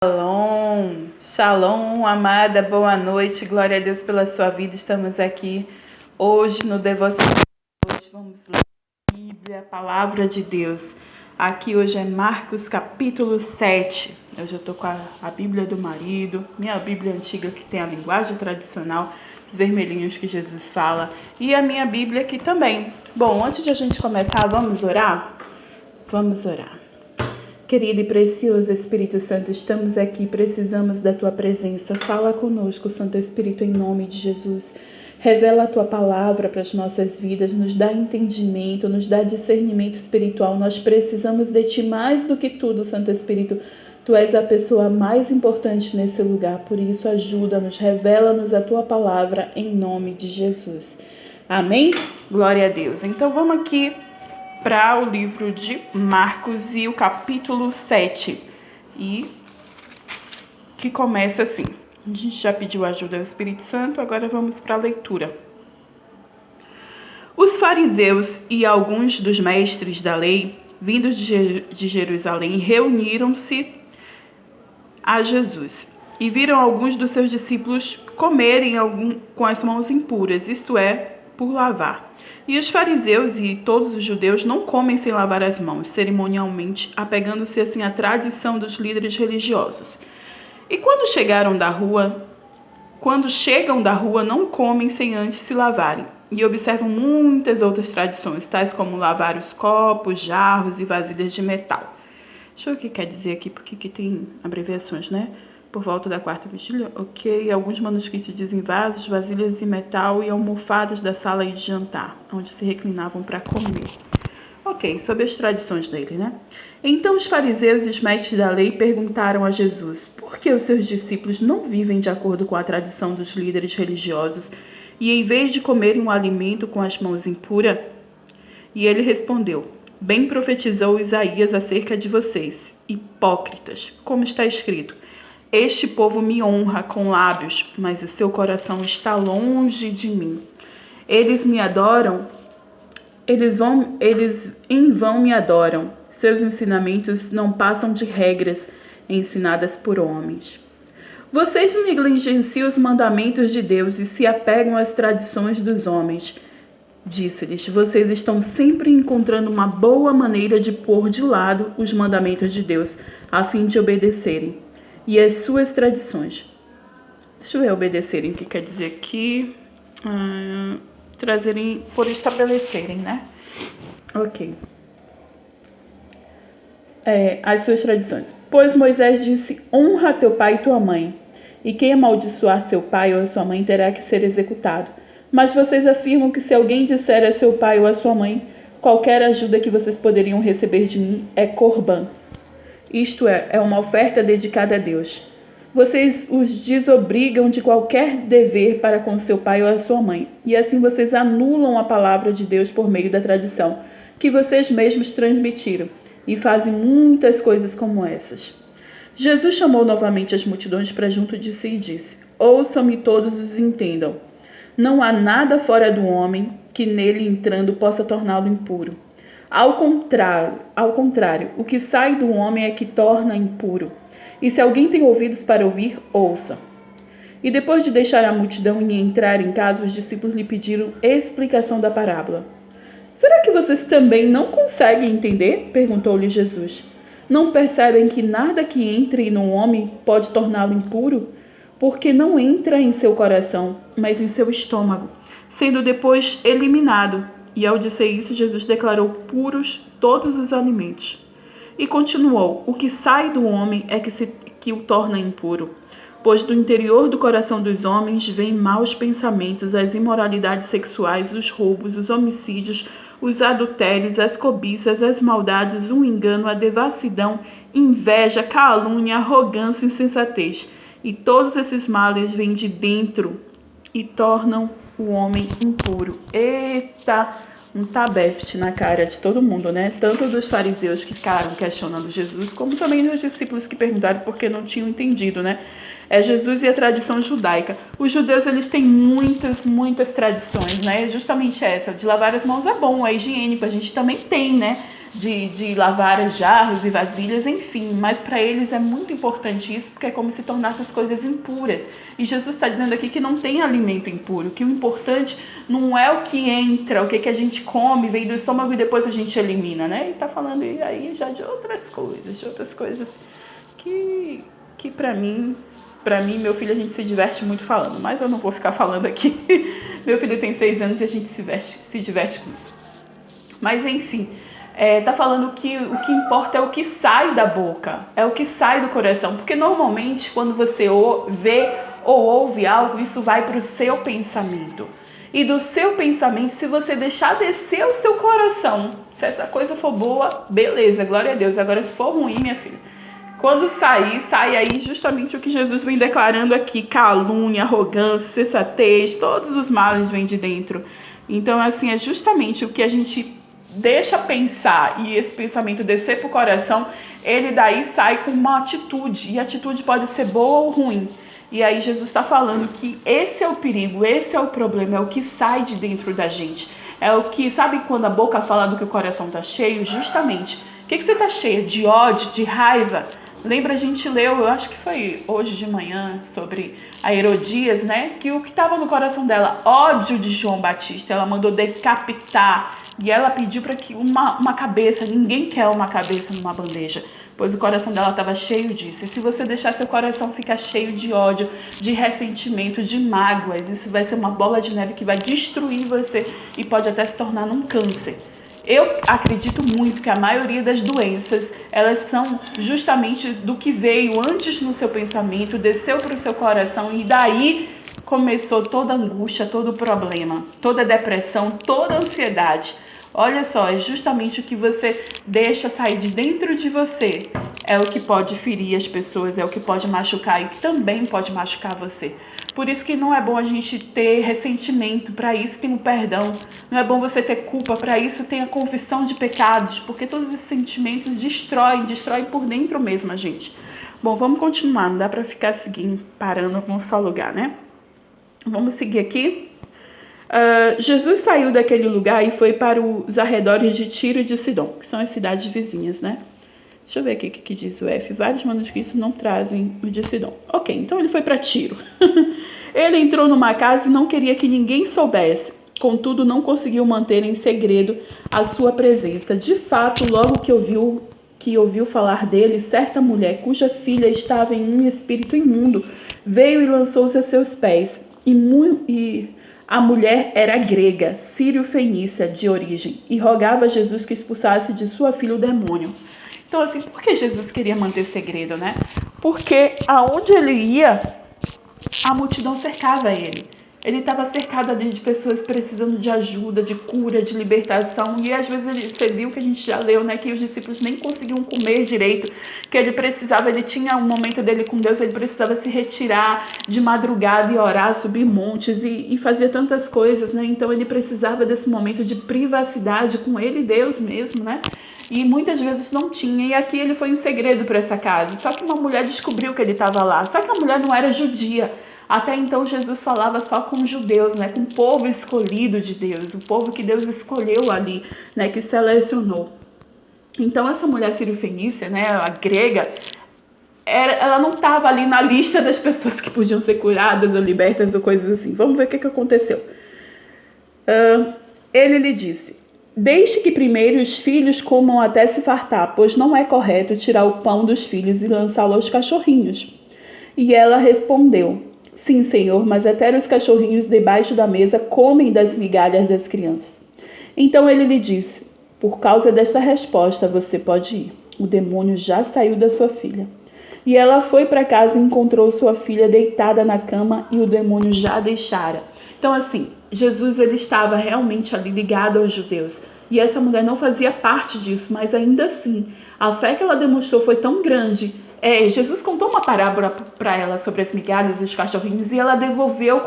Shalom, shalom, amada, boa noite, glória a Deus pela sua vida. Estamos aqui hoje no devocional. Hoje vamos ler a Bíblia, a palavra de Deus. Aqui hoje é Marcos capítulo 7. Hoje eu estou com a Bíblia do marido, minha Bíblia antiga que tem a linguagem tradicional, os vermelhinhos que Jesus fala, e a minha Bíblia aqui também. Bom, antes de a gente começar, vamos orar? Vamos orar. Querido e precioso Espírito Santo, estamos aqui, precisamos da Tua presença. Fala conosco, Santo Espírito, em nome de Jesus. Revela a Tua palavra para as nossas vidas, nos dá entendimento, nos dá discernimento espiritual. Nós precisamos de Ti mais do que tudo, Santo Espírito. Tu és a pessoa mais importante nesse lugar, por isso ajuda-nos, revela-nos a Tua palavra em nome de Jesus. Amém? Glória a Deus. Então vamos aqui para o livro de Marcos e o capítulo 7, e que começa assim. A gente já pediu ajuda ao Espírito Santo, agora vamos para a leitura. Os fariseus e alguns dos mestres da lei, vindos de Jerusalém, reuniram-se a Jesus e viram alguns dos seus discípulos comerem com as mãos impuras, isto é, por lavar. E os fariseus e todos os judeus não comem sem lavar as mãos, cerimonialmente, apegando-se assim à tradição dos líderes religiosos. E quando chegam da rua, não comem sem antes se lavarem. E observam muitas outras tradições, tais como lavar os copos, jarros e vasilhas de metal. Deixa eu ver o que quer dizer aqui, porque aqui tem abreviações, né? Por volta da quarta vigília, ok. Alguns manuscritos dizem vasos, vasilhas de metal e almofadas da sala de jantar, onde se reclinavam para comer. Ok, sobre as tradições dele, né? Então os fariseus e os mestres da lei perguntaram a Jesus por que os seus discípulos não vivem de acordo com a tradição dos líderes religiosos e em vez de comerem um alimento com as mãos impuras? E ele respondeu: bem profetizou Isaías acerca de vocês, hipócritas, como está escrito: este povo me honra com lábios, mas o seu coração está longe de mim. Eles me adoram, eles em vão me adoram. Seus ensinamentos não passam de regras ensinadas por homens. Vocês negligenciam os mandamentos de Deus e se apegam às tradições dos homens. Disse-lhes: vocês estão sempre encontrando uma boa maneira de pôr de lado os mandamentos de Deus, a fim de obedecerem e as suas tradições. Deixa eu ver, obedecerem, que quer dizer aqui, trazerem, por estabelecerem, né? Ok. As suas tradições. Pois Moisés disse: honra teu pai e tua mãe, e quem amaldiçoar seu pai ou a sua mãe terá que ser executado. Mas vocês afirmam que se alguém disser a seu pai ou a sua mãe: qualquer ajuda que vocês poderiam receber de mim é corbã. Isto é uma oferta dedicada a Deus. Vocês os desobrigam de qualquer dever para com seu pai ou a sua mãe. E assim vocês anulam a palavra de Deus por meio da tradição que vocês mesmos transmitiram. E fazem muitas coisas como essas. Jesus chamou novamente as multidões para junto de si e disse: ouçam-me todos os entendam. Não há nada fora do homem que nele entrando possa torná-lo impuro. Ao contrário, o que sai do homem é que torna impuro. E se alguém tem ouvidos para ouvir, ouça. E depois de deixar a multidão e entrar em casa, os discípulos lhe pediram explicação da parábola. Será que vocês também não conseguem entender? Perguntou-lhe Jesus. Não percebem que nada que entre no homem pode torná-lo impuro? Porque não entra em seu coração, mas em seu estômago, sendo depois eliminado. E ao dizer isso, Jesus declarou puros todos os alimentos. E continuou: o que sai do homem é que o torna impuro. Pois do interior do coração dos homens vêm maus pensamentos, as imoralidades sexuais, os roubos, os homicídios, os adultérios, as cobiças, as maldades, o engano, a devassidão, inveja, calúnia, arrogância, insensatez. E todos esses males vêm de dentro e tornam o homem impuro. Eita, um tabefte na cara de todo mundo, né? Tanto dos fariseus que ficaram questionando Jesus, como também dos discípulos que perguntaram porque não tinham entendido, né? É Jesus e a tradição judaica. Os judeus, eles têm muitas tradições, né? Justamente essa, de lavar as mãos é bom, é higiênico, a gente também tem, né? de lavar os jarros e vasilhas, enfim. Mas para eles é muito importante isso, porque é como se tornasse as coisas impuras. E Jesus está dizendo aqui que não tem alimento impuro, que o importante não é o que entra, o que a gente come, vem do estômago e depois a gente elimina, né? E está falando aí já de outras coisas que para mim, meu filho, a gente se diverte muito falando, mas eu não vou ficar falando aqui. Meu filho tem 6 anos e a gente se diverte com isso. Mas enfim, tá falando que o que importa é o que sai da boca, é o que sai do coração, porque normalmente quando você vê ou ouve algo, isso vai para o seu pensamento. E do seu pensamento, se você deixar descer o seu coração, se essa coisa for boa, beleza, glória a Deus. Agora se for ruim, minha filha, quando sai aí justamente o que Jesus vem declarando aqui: calúnia, arrogância, sensatez, todos os males vêm de dentro. Então, assim, é justamente o que a gente deixa pensar e esse pensamento descer para o coração, ele daí sai com uma atitude, e a atitude pode ser boa ou ruim. E aí Jesus está falando que esse é o perigo, esse é o problema, é o que sai de dentro da gente. É o que, sabe quando a boca fala do que o coração está cheio? Justamente. O que você está cheio? De ódio, de raiva? Lembra, a gente leu, eu acho que foi hoje de manhã, sobre a Herodias, né? Que o que estava no coração dela, ódio de João Batista, ela mandou decapitar. E ela pediu para que uma cabeça, ninguém quer uma cabeça numa bandeja, pois o coração dela estava cheio disso. E se você deixar seu coração ficar cheio de ódio, de ressentimento, de mágoas, isso vai ser uma bola de neve que vai destruir você e pode até se tornar um câncer. Eu acredito muito que a maioria das doenças, elas são justamente do que veio antes no seu pensamento, desceu para o seu coração e daí começou toda a angústia, todo o problema, toda a depressão, toda a ansiedade. Olha só, é justamente o que você deixa sair de dentro de você. É o que pode ferir as pessoas, é o que pode machucar e que também pode machucar você. Por isso que não é bom a gente ter ressentimento, para isso tem o perdão. Não é bom você ter culpa, para isso tem a confissão de pecados, porque todos esses sentimentos destroem por dentro mesmo a gente. Bom, vamos continuar, não dá para ficar seguindo, parando num só lugar, né? Vamos seguir aqui. Jesus saiu daquele lugar e foi para os arredores de Tiro e de Sidom, que são as cidades vizinhas, né? Deixa eu ver aqui o que diz o F. Vários manuscritos não trazem o de Sidom. Ok, então ele foi para Tiro. Ele entrou numa casa e não queria que ninguém soubesse. Contudo, não conseguiu manter em segredo a sua presença. De fato, logo que ouviu falar dele, certa mulher, cuja filha estava em um espírito imundo, veio e lançou-se a seus pés. E a mulher era grega, sírio-fenícia de origem, e rogava a Jesus que expulsasse de sua filha o demônio. Então, assim, por que Jesus queria manter segredo, né? Porque aonde ele ia, a multidão cercava ele. Ele estava cercado ali de pessoas precisando de ajuda, de cura, de libertação. E às vezes você viu que a gente já leu, né? Que os discípulos nem conseguiam comer direito. Que ele tinha um momento dele com Deus, ele precisava se retirar de madrugada e orar, subir montes e fazer tantas coisas, né? Então ele precisava desse momento de privacidade com ele e Deus mesmo, né? E muitas vezes não tinha. E aqui ele foi em segredo para essa casa. Só que uma mulher descobriu que ele estava lá. Só que a mulher não era judia. Até então Jesus falava só com os judeus, né, com o povo escolhido de Deus, o povo que Deus escolheu ali, né, que selecionou. Então essa mulher sírio-fenícia, né, a grega, ela não estava ali na lista das pessoas que podiam ser curadas ou libertas ou coisas assim. Vamos ver o que aconteceu. Ele lhe disse: deixe que primeiro os filhos comam até se fartar, pois não é correto tirar o pão dos filhos e lançá-lo aos cachorrinhos. E ela respondeu: sim, Senhor, mas até os cachorrinhos debaixo da mesa comem das migalhas das crianças. Então ele lhe disse: por causa desta resposta você pode ir. O demônio já saiu da sua filha. E ela foi para casa e encontrou sua filha deitada na cama e o demônio já a deixara. Então, assim, Jesus ele estava realmente ali ligado aos judeus. E essa mulher não fazia parte disso, mas ainda assim, a fé que ela demonstrou foi tão grande. Jesus contou uma parábola para ela sobre as migalhas e os cachorrinhos e ela devolveu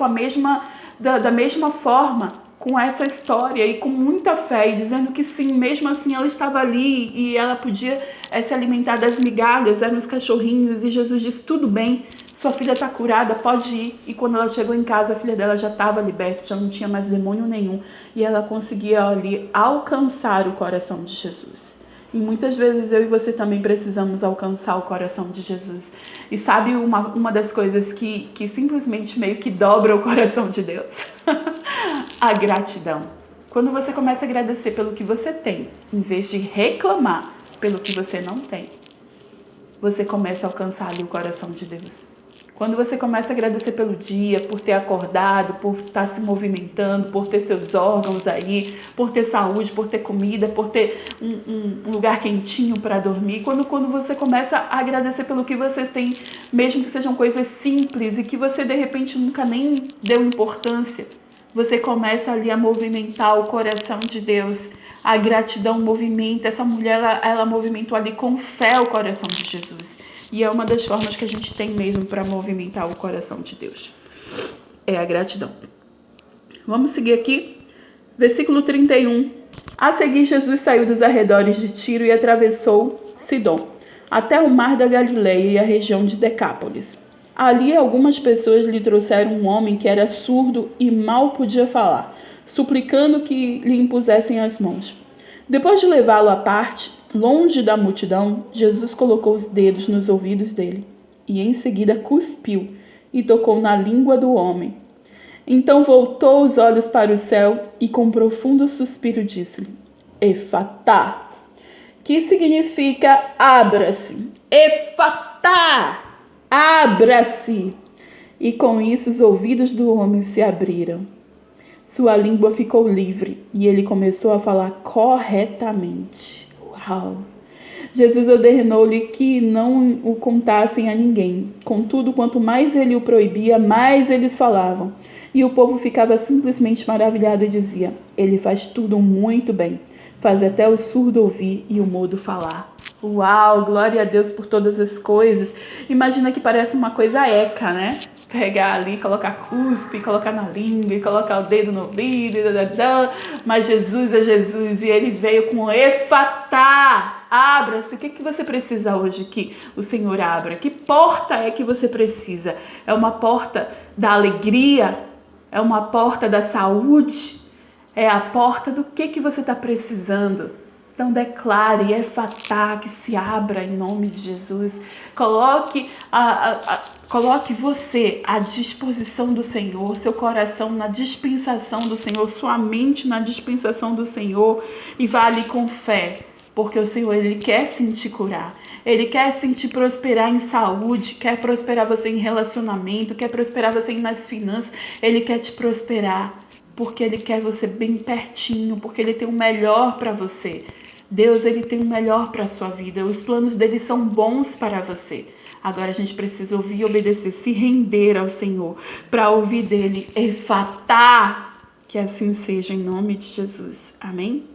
da mesma forma com essa história e com muita fé, e dizendo que sim, mesmo assim ela estava ali e ela podia se alimentar das migalhas, eram os cachorrinhos, e Jesus disse: tudo bem, sua filha está curada, pode ir. E quando ela chegou em casa, a filha dela já estava liberta, já não tinha mais demônio nenhum, e ela conseguia ali alcançar o coração de Jesus. E muitas vezes eu e você também precisamos alcançar o coração de Jesus. E sabe uma das coisas que simplesmente meio que dobra o coração de Deus? A gratidão. Quando você começa a agradecer pelo que você tem, em vez de reclamar pelo que você não tem, você começa a alcançar ali o coração de Deus. Quando você começa a agradecer pelo dia, por ter acordado, por estar se movimentando, por ter seus órgãos aí, por ter saúde, por ter comida, por ter um lugar quentinho para dormir. Quando você começa a agradecer pelo que você tem, mesmo que sejam coisas simples e que você de repente nunca nem deu importância, você começa ali a movimentar o coração de Deus. A gratidão movimenta. Essa mulher, ela movimentou ali com fé o coração de Jesus. E é uma das formas que a gente tem mesmo para movimentar o coração de Deus. É a gratidão. Vamos seguir aqui. Versículo 31. A seguir, Jesus saiu dos arredores de Tiro e atravessou Sidom, até o mar da Galileia e a região de Decápolis. Ali algumas pessoas lhe trouxeram um homem que era surdo e mal podia falar, suplicando que lhe impusessem as mãos. Depois de levá-lo à parte, longe da multidão, Jesus colocou os dedos nos ouvidos dele e em seguida cuspiu e tocou na língua do homem. Então voltou os olhos para o céu e com um profundo suspiro disse-lhe: Efatá, que significa abra-se. Efatá, abra-se. E com isso os ouvidos do homem se abriram. Sua língua ficou livre e ele começou a falar corretamente. Uau! Jesus ordenou-lhe que não o contassem a ninguém. Contudo, quanto mais ele o proibia, mais eles falavam. E o povo ficava simplesmente maravilhado e dizia: Ele faz tudo muito bem. Faz até o surdo ouvir e o mudo falar. Uau, glória a Deus por todas as coisas. Imagina que parece uma coisa eca, né? Pegar ali, colocar cuspe, colocar na língua, colocar o dedo no ouvido, mas Jesus é Jesus e ele veio com efatá. Abra-se. O que você precisa hoje que o Senhor abra? Que porta é que você precisa? É uma porta da alegria? É uma porta da saúde? É a porta do que você está precisando? Então declare, efatá, que se abra em nome de Jesus. Coloque você à disposição do Senhor, seu coração na dispensação do Senhor, sua mente na dispensação do Senhor e vá ali com fé, porque o Senhor, Ele quer sim te curar. Ele quer sim te prosperar em saúde, quer prosperar você em relacionamento, quer prosperar você nas finanças. Ele quer te prosperar, porque Ele quer você bem pertinho, porque Ele tem o melhor para você. Deus, Ele tem o melhor para a sua vida. Os planos dele são bons para você. Agora a gente precisa ouvir e obedecer, se render ao Senhor, para ouvir dele, efatá, que assim seja em nome de Jesus. Amém?